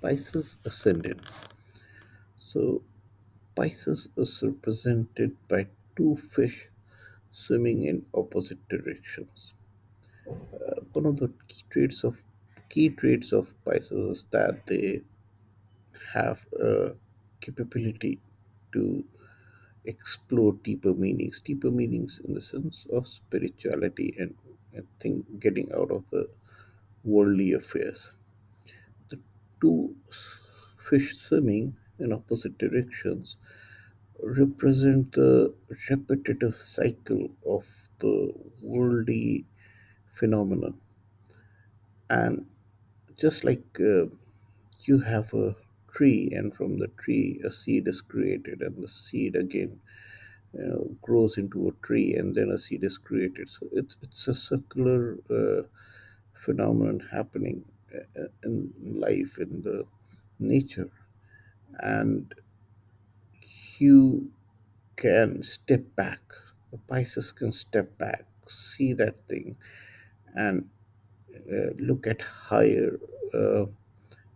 Pisces ascendant. So Pisces is represented by two fish swimming in opposite directions. One of the key traits of Pisces is that they have a capability to explore deeper meanings in the sense of spirituality and think getting out of the worldly affairs. The two fish swimming in opposite directions represent the repetitive cycle of the worldly phenomenon. And just like you have a tree, and from the tree a seed is created, and the seed again grows into a tree, and then a seed is created. So it's a circular phenomenon happening in life, in the nature. And you can step back. The Pisces can step back, see that thing, and look at higher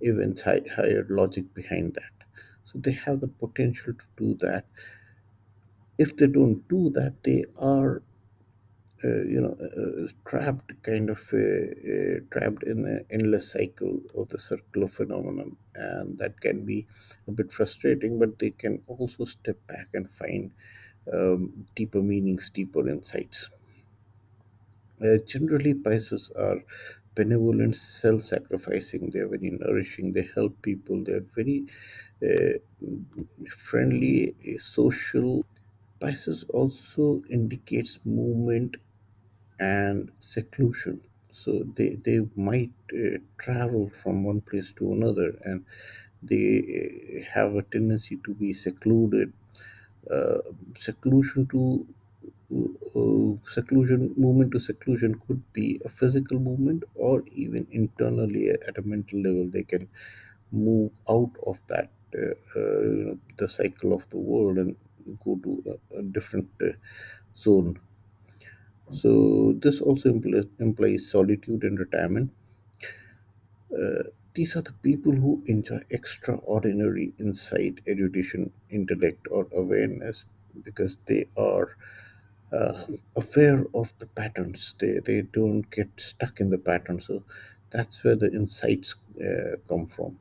events, higher logic behind that. So they have the potential to do that. If they don't do that, they are trapped, trapped in an endless cycle of the circular phenomenon, and that can be a bit frustrating. But they can also step back and find deeper meanings, deeper insights. Generally, Pisces are benevolent, self-sacrificing. They are very nourishing. They help people. They are very uh, friendly, social. Pisces also indicates movement and seclusion. So they might travel from one place to another, and they have a tendency to be secluded. Uh, seclusion to Seclusion, movement to seclusion could be a physical movement, or even internally at a mental level they can move out of that the cycle of the world and go to a different zone. So this also implies solitude and retirement. These are the people who enjoy extraordinary insight, erudition, intellect, or awareness, because they are aware of the patterns. They don't get stuck in the pattern. So that's where the insights come from.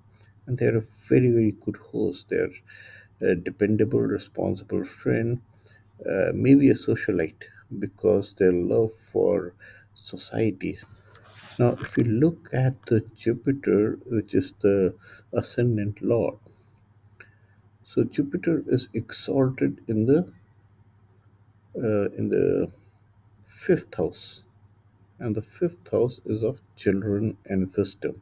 And they're a very, very good host. They're a dependable, responsible friend, maybe a socialite, because their love for societies. Now, if you look at the Jupiter, which is the ascendant lord, so Jupiter is exalted in the fifth house, and the fifth house is of children and wisdom.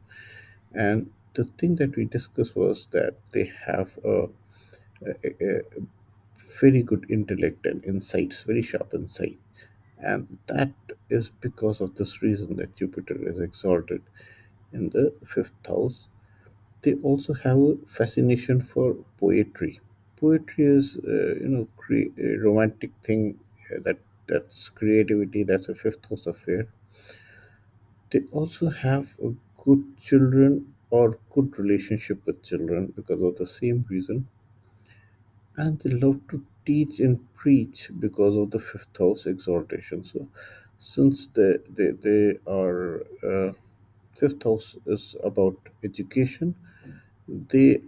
And the thing that we discussed was that they have a very good intellect and insights, very sharp insight. And that is because of this reason that Jupiter is exalted in the fifth house. They also have a fascination for poetry. Poetry is, a romantic thing. That's creativity. That's a fifth house affair. They also have a good children or good relationship with children because of the same reason, and they love to teach and preach because of the fifth house exaltation. So, since they are fifth house is about education, they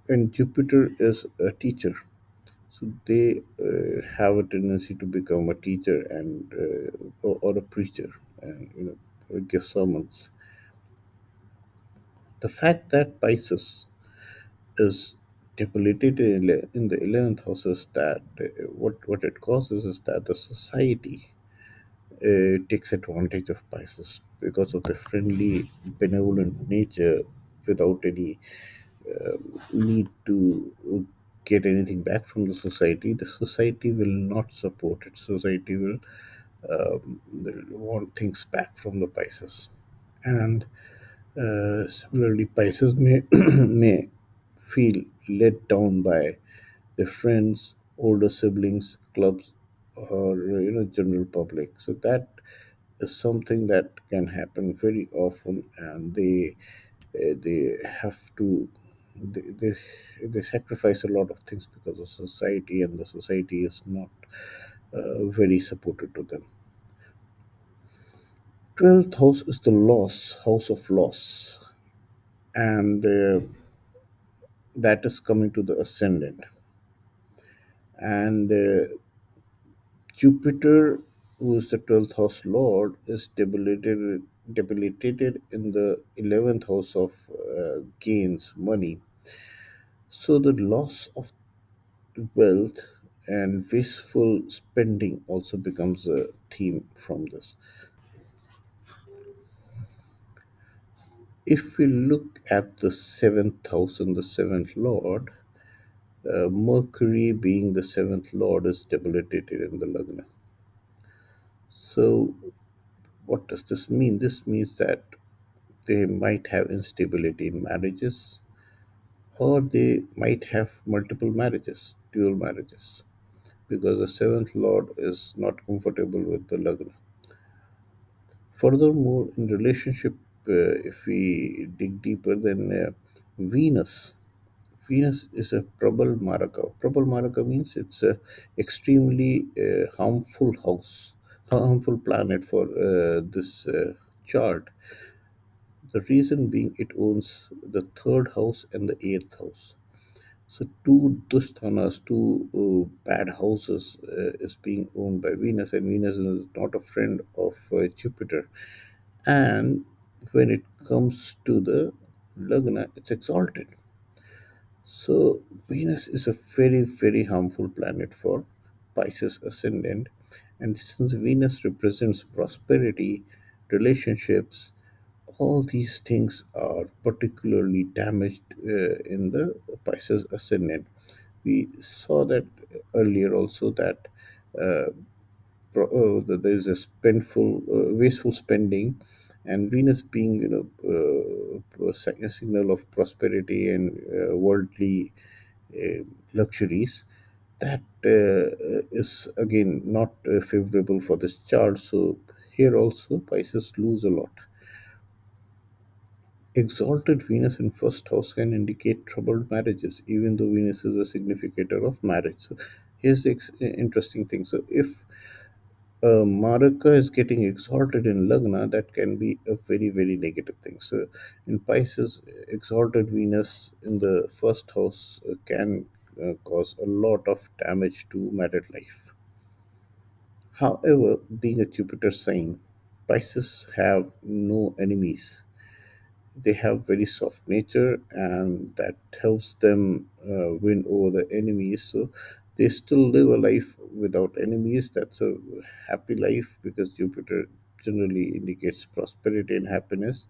and Jupiter is a teacher, so they have a tendency to become a teacher and or a preacher, and give sermons. The fact that Pisces is depleted in the 11th house is that what it causes is that the society takes advantage of Pisces because of the friendly, benevolent nature, without any need to get anything back from the society. The society will not support it. Society will want things back from the Pisces. And similarly, Pisces may may feel let down by their friends, older siblings, clubs, or general public. So that is something that can happen very often, and they They have to they, they they sacrifice a lot of things because of society, and the society is not very supportive to them. 12th house is the loss, house of loss, and that is coming to the ascendant. And Jupiter, who is the 12th house lord, is debilitated in the 11th house of gains, money. So the loss of wealth and wasteful spending also becomes a theme from this. If we look at the 7th house and the 7th lord, Mercury, being the 7th lord, is debilitated in the Lagna. So, what does this mean? This means that they might have instability in marriages, or they might have multiple marriages, dual marriages, because the 7th lord is not comfortable with the Lagna. Furthermore, in relationship, if we dig deeper, then Venus is a Prabal Maraka. Prabal Maraka means it's a extremely harmful house, harmful planet for this chart. The reason being it owns the third house and the eighth house. So two Dusthanas, two bad houses, is being owned by Venus, and Venus is not a friend of Jupiter. And when it comes to the Lagna, it's exalted. So Venus is a very, very harmful planet for Pisces ascendant. And since Venus represents prosperity, relationships, all these things are particularly damaged in the Pisces ascendant. We saw that earlier also, that that there is a wasteful spending, and Venus being, a signal of prosperity and worldly luxuries, that is again not favorable for this chart. So here also Pisces lose a lot. Exalted Venus in first house can indicate troubled marriages, even though Venus is a significator of marriage. So here's the interesting thing. So if Maraka is getting exalted in Lagna, that can be a very, very negative thing. So in Pisces, exalted Venus in the first house can cause a lot of damage to married life. However, being a Jupiter sign, Pisces have no enemies. They have very soft nature, and that helps them win over the enemies. So they still live a life without enemies. That's a happy life, because Jupiter generally indicates prosperity and happiness.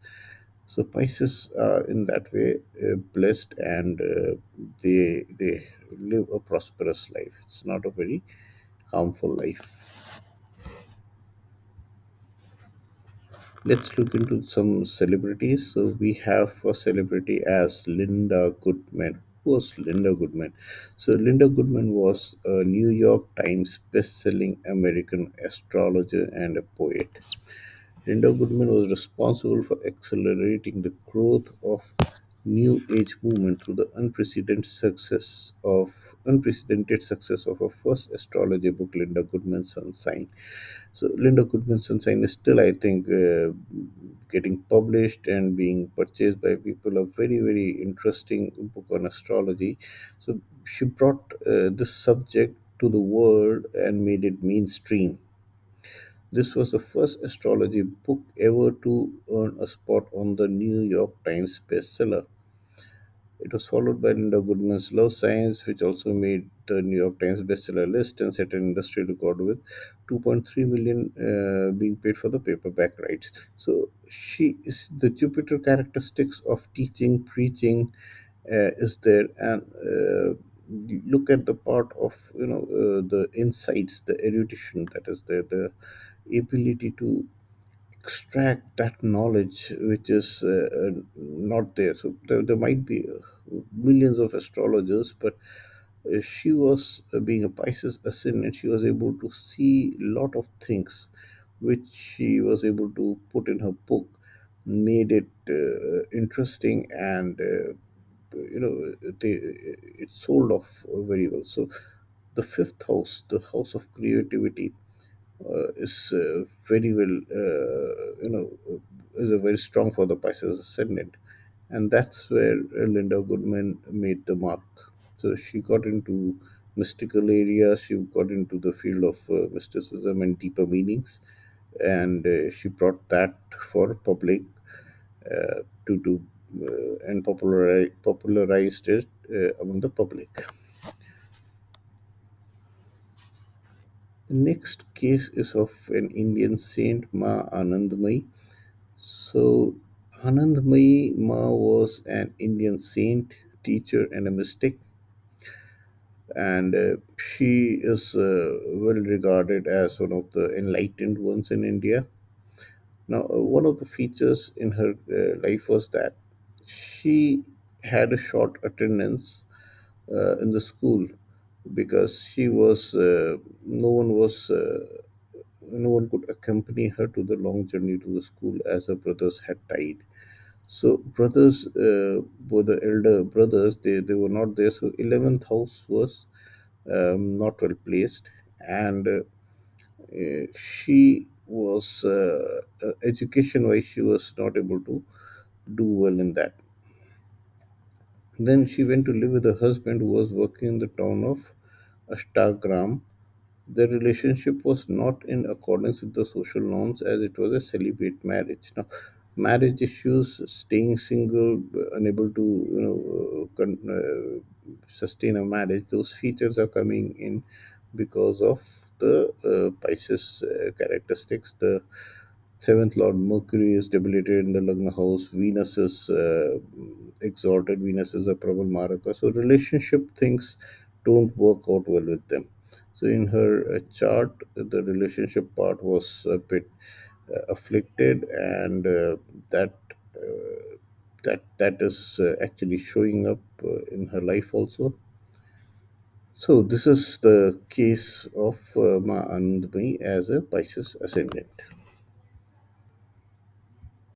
So Pisces are in that way blessed, and they live a prosperous life. It's not a very harmful life. Let's look into some celebrities. So we have a celebrity as Linda Goodman. Who was Linda Goodman? So Linda Goodman was a New York Times best-selling American astrologer and a poet. Linda Goodman was responsible for accelerating the growth of New Age movement through the unprecedented success of her first astrology book, Linda Goodman's Sun Sign. So Linda Goodman's Sun Sign is still, I think, getting published and being purchased by people. A very, very interesting book on astrology. So she brought this subject to the world and made it mainstream. This was the first astrology book ever to earn a spot on the New York Times bestseller. It was followed by Linda Goodman's Love Science, which also made the New York Times bestseller list and set an industry record with 2.3 million being paid for the paperback rights. So she is the Jupiter characteristics of teaching, preaching is there, and look at the part of the insights, the erudition that is there, the ability to extract that knowledge which is not there. So there might be millions of astrologers, but she was being a Pisces ascendant, she was able to see a lot of things which she was able to put in her book. made it interesting, and it sold off very well. So the fifth house, the house of creativity, is very well, is a very strong for the Pisces ascendant, and that's where Linda Goodman made the mark. So she got into mystical areas, she got into the field of mysticism and deeper meanings, and she brought that for public to do and popularized it among the public. The next case is of an Indian saint, Ma Anandamayi. So, Anandamayi Ma was an Indian saint, teacher, and a mystic, and she is well regarded as one of the enlightened ones in India. Now, one of the features in her life was that she had a short attendance in the school because she was no one could accompany her to the long journey to the school as her brothers had died. So brothers were the elder brothers. They were not there. So 11th house was not well placed, and she was education wise she was not able to do well in that. Then she went to live with her husband who was working in the town of Ashtagram. The relationship was not in accordance with the social norms as it was a celibate marriage. Now, marriage issues, staying single, unable to sustain a marriage, those features are coming in because of the Pisces characteristics. The seventh lord Mercury is debilitated in the Lagna house. Venus is exalted. Venus is a Prabal Maraka. So relationship things don't work out well with them. So in her chart, the relationship part was a bit afflicted, and that that is actually showing up in her life also. So this is the case of Ma Anandami as a Pisces ascendant.